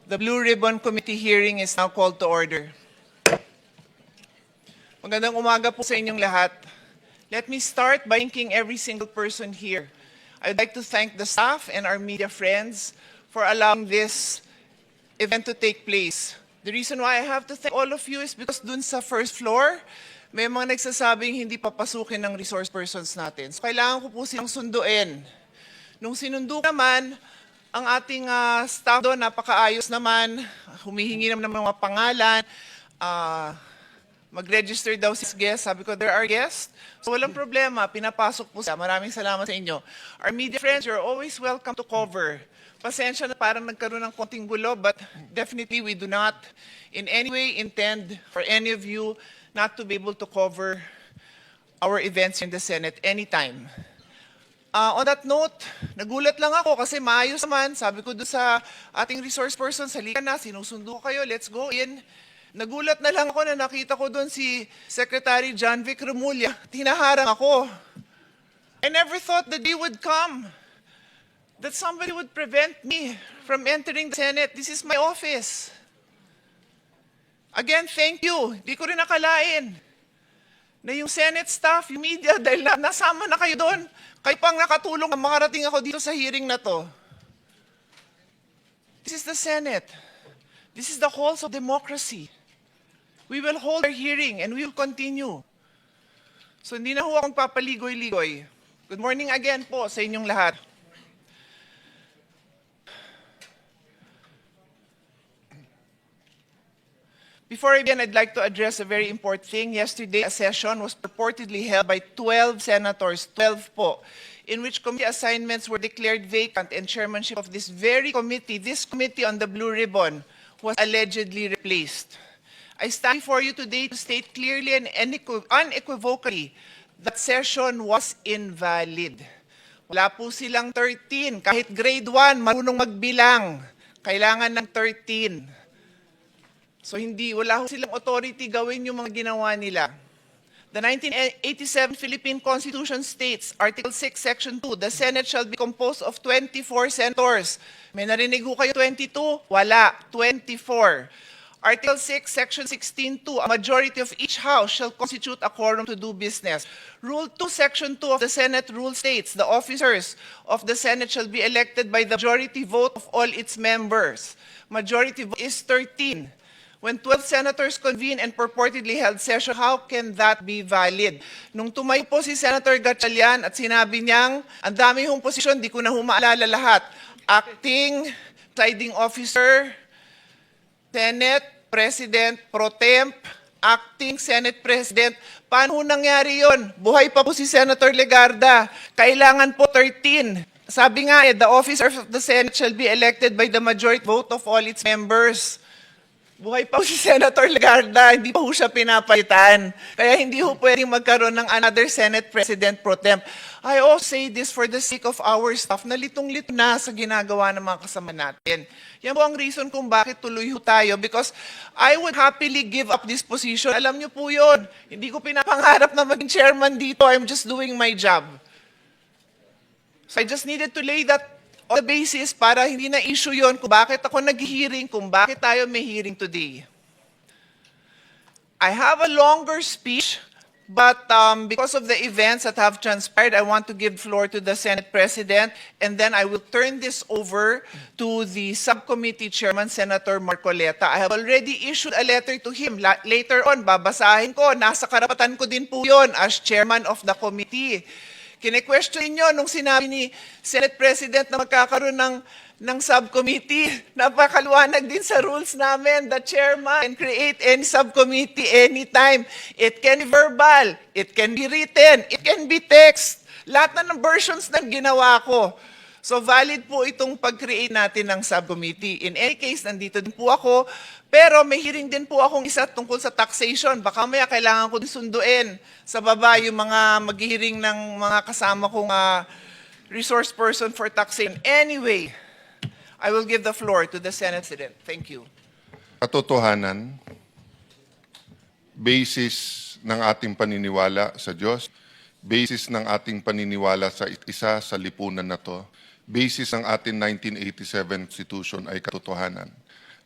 The Blue Ribbon Committee hearing is now called to order. Magandang umaga po sa inyong lahat. Let me start by thanking every single person here. I'd like to thank the staff and our media friends for allowing this event to take place. The reason why I have to thank all of you is because dun sa first floor, may mga nagsasabing hindi papasukin ng resource persons natin. So kailangan ko po silang sunduin. Nung sinundo naman, ang ating staff doon, napakaayos naman, humihingi naman ng mga pangalan, mag-register daw si guest. Sabi ko, there are guests. So walang problema, pinapasok po siya. Maraming salamat sa inyo. Our media friends, you're always welcome to cover. Pasensya na parang nagkaroon ng konting gulo, but definitely we do not in any way intend for any of you not to be able to cover our events in the Senate anytime. On that note, nagulat lang ako kasi maayos naman. Sabi ko doon sa ating resource person, halika na, sinusundo ko kayo, let's go in. Nagulat na lang ako na nakita ko doon si Secretary John Vic Remulla. Tinaharang ako. I never thought the day would come that somebody would prevent me from entering the Senate. This is my office. Again, thank you. Di ko rin nakalain na yung Senate staff, yung media, dahil nasama na kayo doon, kayo pang nakatulong na makarating ako dito sa hearing na to. This is the Senate. This is the halls of democracy. We will hold our hearing and we will continue. So hindi na ho akong papaligoy-ligoy. Good morning again po sa inyong lahat. Before I begin, I'd like to address a very important thing. Yesterday, a session was purportedly held by 12 senators, 12 po, in which committee assignments were declared vacant and chairmanship of this very committee, this committee on the Blue Ribbon, was allegedly replaced. I stand before you today to state clearly and unequivocally that session was invalid. Wala po silang 13. Kahit grade 1, marunong magbilang. Kailangan ng 13. So wala ho silang authority gawin yung mga ginawa nila. The 1987 Philippine Constitution states, Article 6, Section 2, the Senate shall be composed of 24 senators. May narinig ho kayo 22? Wala, 24. Article 6, Section 16.2, a majority of each house shall constitute a quorum to do business. Rule 2, Section 2 of the Senate rule states, the officers of the Senate shall be elected by the majority vote of all its members. Majority vote is 13. When 12 senators convene and purportedly held session, how can that be valid? Nung tumayo po si Senator Gatchalian at sinabi niyang, ang dami hong posisyon, di ko na humaalala lahat. Acting, presiding officer, Senate President Pro Temp, Acting Senate President. Paano nangyari yon? Buhay pa po si Senator Legarda. Kailangan po 13. Sabi nga the officers of the Senate shall be elected by the majority vote of all its members. Buhay pa si Senator Legarda, hindi pa ho siya pinapalitan. Kaya hindi ho pwedeng magkaroon ng another Senate President Pro Temp. I also say this for the sake of our staff na litong-lito na sa ginagawa ng mga kasama natin. Yan po ang reason kung bakit tuloy ho tayo because I would happily give up this position. Alam niyo po yun, hindi ko pinapangarap na maging chairman dito. I'm just doing my job. So I just needed to lay that on the basis para hindi na issue yon kung bakit ako nag-hearing, kung bakit tayo may hearing today. I have a longer speech, but because of the events that have transpired, I want to give floor to the Senate President, and then I will turn this over to the subcommittee chairman, Senator Marcoleta. I have already issued a letter to him. Later on, babasahin ko. Nasa karapatan ko din po yon as chairman of the committee. Kine-question nyo nung sinabi ni Senate President na magkakaroon ng subcommittee. Napakaluwanag din sa rules namin. The chairman can create any subcommittee anytime. It can be verbal, it can be written, it can be text. Lahat na ng versions ng ginawa ko. So valid po itong pag-create natin ng subcommittee. In any case, nandito din po ako. Pero may hearing din po akong isa tungkol sa taxation. Baka maya kailangan ko din sunduin sa baba yung mga mag-hearing ng mga kasama kong resource person for taxation. Anyway, I will give the floor to the Senate President. Thank you. Katotohanan, basis ng ating paniniwala sa Diyos, basis ng ating paniniwala sa isa sa lipunan na to, basis ng ating 1987 Constitution ay katotohanan.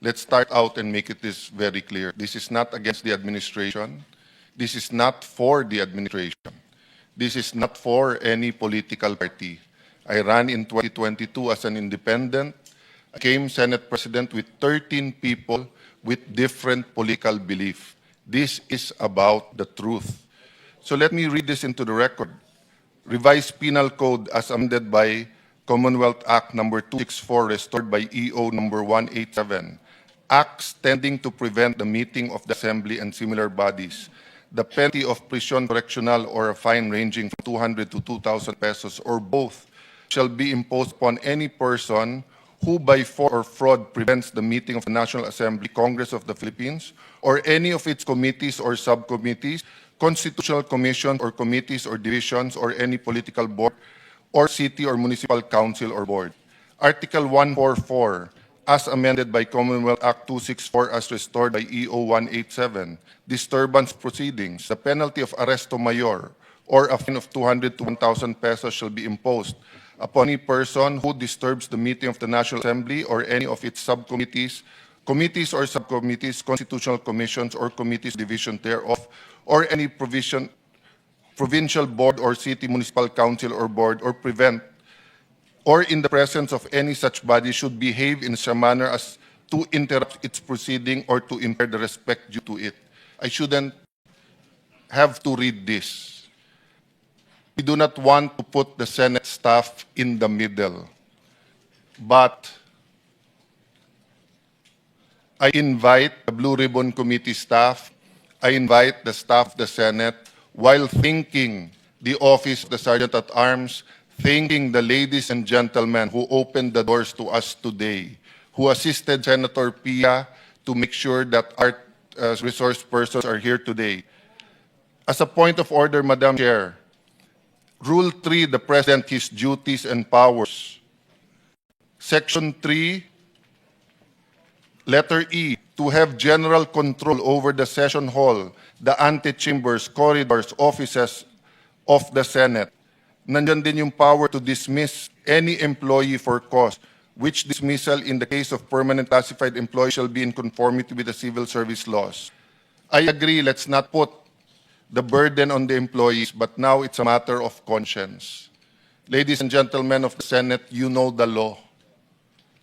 let's start out and make this very clear. This is not against the administration. This is not for the administration. This is not for any political party. I ran in 2022 as an independent. I became Senate President with 13 people with different political belief. This is about the truth. So let me read this into the record. Revised Penal Code as amended by Commonwealth Act number 264, restored by EO number 187. Acts tending to prevent the meeting of the assembly and similar bodies. The penalty of prison correctional or a fine ranging from 200 to 2,000 pesos or both shall be imposed upon any person who by force or fraud prevents the meeting of the National Assembly, Congress of the Philippines, or any of its committees or subcommittees, constitutional commissions or committees or divisions, or any political board, or city or municipal council or board. Article 144, as amended by Commonwealth Act 264 as restored by EO 187, disturbance proceedings. The penalty of arresto mayor or a fine of 200 to 1,000 pesos shall be imposed upon any person who disturbs the meeting of the National Assembly or any of its subcommittees, committees or subcommittees, constitutional commissions or committees, division thereof, or any provincial board or city, municipal council or board, or prevent, or in the presence of any such body should behave in such a manner as to interrupt its proceeding or to impair the respect due to it. I shouldn't have to read this. We do not want to put the Senate staff in the middle. But I invite the Blue Ribbon Committee staff, I invite the staff of the Senate, while thanking the Office of the Sergeant at Arms, thanking the ladies and gentlemen who opened the doors to us today, who assisted Senator Pia to make sure that our resource persons are here today. As a point of order, Madam Chair, Rule 3, the President, his duties and powers. Section 3, letter E, to have general control over the session hall, the antechambers, corridors, offices of the Senate. Nandyan din yung power to dismiss any employee for cause, which dismissal in the case of permanent classified employee shall be in conformity with the civil service laws. I agree, let's not put the burden on the employees, but now it's a matter of conscience. Ladies and gentlemen of the Senate, you know the law.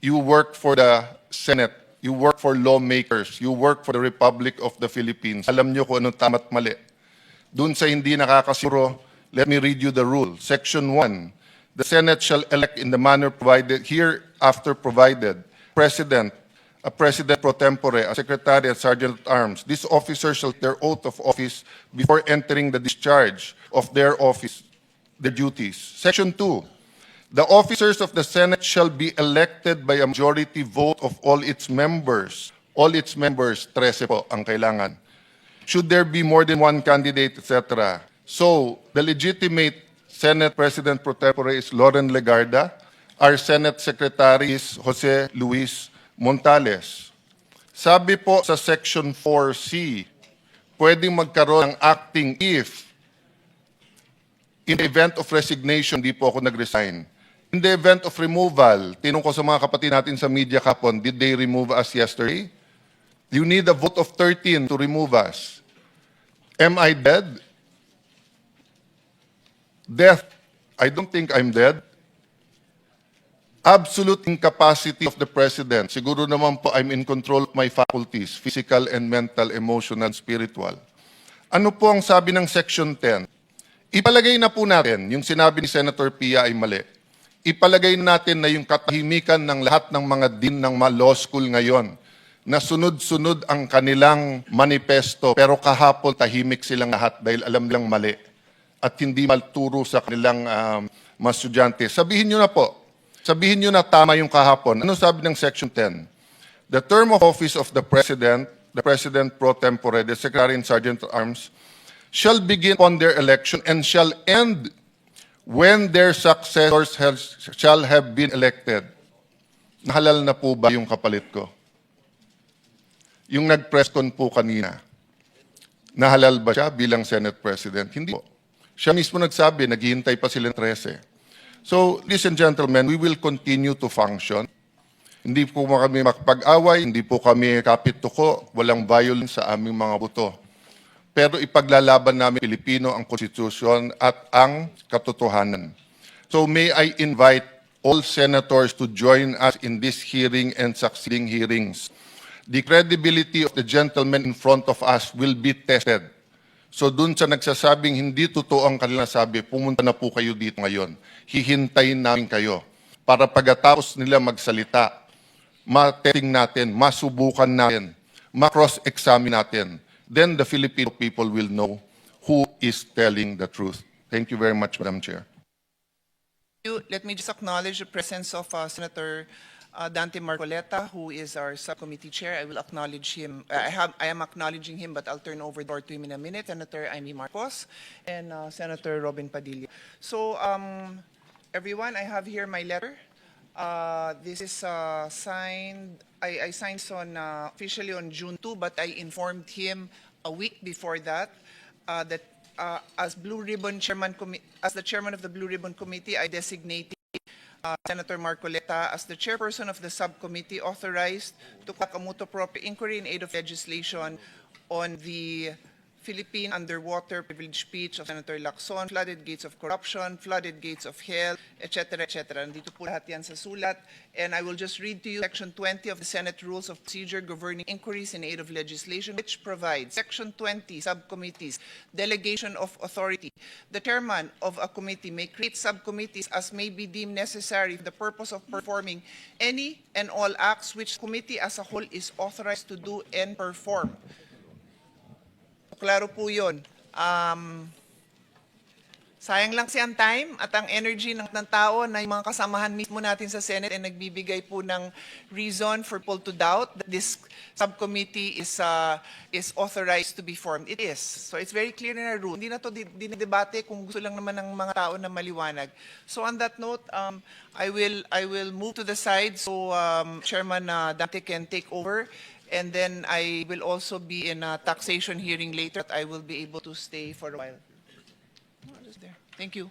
You work for the Senate. You work for lawmakers. You work for the Republic of the Philippines. Alam nyo kung anong tama't mali. Dun sa hindi nakakasiguro, let me read you the rule. Section 1, the Senate shall elect in the manner provided, hereafter provided, President, a President pro tempore, a Secretary, a Sergeant at Arms. These officers shall take their oath of office before entering the discharge of their office, their duties. Section 2, the officers of the Senate shall be elected by a majority vote of all its members. All its members, 13 po ang kailangan. Should there be more than one candidate, etc. So, the legitimate Senate President pro tempore is Loren Legarda. Our Senate Secretary is Jose Luis Montales. Sabi po sa Section 4C, pwedeng magkaroon ng acting if in the event of resignation, di po ako nag-resign. In the event of removal, tinong ko sa mga kapatid natin sa media kapon, did they remove us yesterday? You need a vote of 13 to remove us. Am I dead? Death. I don't think I'm dead. Absolute incapacity of the President. Siguro naman po I'm in control of my faculties, physical and mental, emotional, spiritual. Ano po ang sabi ng Section 10? Ipalagay na po natin, yung sinabi ni Senator Pia ay mali. Ipalagay natin na yung katahimikan ng lahat ng mga dean ng mga law school ngayon, na sunod-sunod ang kanilang manifesto, pero kahapon tahimik silang lahat dahil alam nilang mali at hindi malturo sa kanilang mga estudyante. Sabihin nyo na po, sabihin nyo na tama yung kahapon. Ano sabi ng Section 10? The term of office of the President pro tempore, the Secretary and Sergeant at Arms, shall begin upon their election and shall end when their successors shall have been elected. Nahalal na po ba yung kapalit ko? Yung nag-press con po kanina, nahalal ba siya bilang Senate President? Hindi po. Siya mismo nagsabi, naghihintay pa sila ng 13. So, ladies and gentlemen, we will continue to function. Hindi po kami makapag-away, hindi po kami kapit-tuko, walang violence sa aming mga buto. Pero ipaglalaban namin Pilipino ang konstitusyon at ang katotohanan. So may I invite all senators to join us in this hearing and succeeding hearings. The credibility of the gentlemen in front of us will be tested. So dun sa nagsasabing hindi totoo ang kanilang sabi, pumunta na po kayo dito ngayon. Hihintayin namin kayo para pagkatapos nila magsalita, ma-testing natin, masubukan natin, ma-cross-examine natin. Then the Filipino people will know who is telling the truth. Thank you very much, Madam Chair. Let me just acknowledge the presence of Senator Dante Marcoleta, who is our subcommittee chair. I will acknowledge him. I am acknowledging him, but I'll turn over the floor to him in a minute. Senator Amy Marcos and Senator Robin Padilla. So, everyone, I have here my letter. This is signed. I signed this on officially on June 2, but I informed him a week before that that as as the chairman of the Blue Ribbon Committee, I designated Senator Marcoleta as the chairperson of the subcommittee authorized to conduct a motu proprio inquiry in aid of legislation on the Philippine underwater privilege speech of Senator Lacson, flooded gates of corruption, flooded gates of hell, etc., etc. Nandito po lahat yan sa sulat. And I will just read to you Section 20 of the Senate Rules of Procedure governing inquiries in aid of legislation, which provides Section 20, subcommittees, delegation of authority. The chairman of a committee may create subcommittees as may be deemed necessary for the purpose of performing any and all acts which the committee as a whole is authorized to do and perform. Klaro po yun. Sayang lang siya ang time at ang energy ng tao na yung mga kasamahan mismo natin sa Senate ay nagbibigay po ng reason for people to doubt that this subcommittee is authorized to be formed. It is. So it's very clear in our rule. Hindi na to dinidebate kung gusto lang naman ng mga tao na maliwanag. So on that note, I will move to the side so Chairman Dante can take over. And then I will also be in a taxation hearing later. I will be able to stay for a while. Thank you.